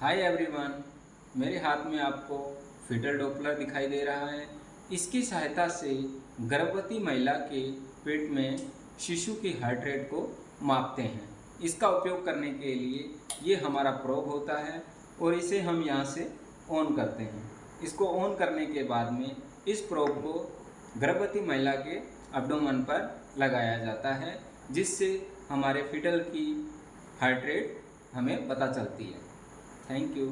Hi everyone, मेरे हाथ में आपको फीटल डॉपलर दिखाई दे रहा है। इसकी सहायता से गर्भवती महिला के पेट में शिशु की हार्ट रेट को मापते हैं। इसका उपयोग करने के लिए ये हमारा प्रोब होता है और इसे हम यहाँ से ऑन करते हैं। इसको ऑन करने के बाद में इस प्रोब को गर्भवती महिला के एब्डोमेन पर लगाया जाता है, जिससे हमारे फीटल की हार्ट रेट हमें पता चलती है। Thank you.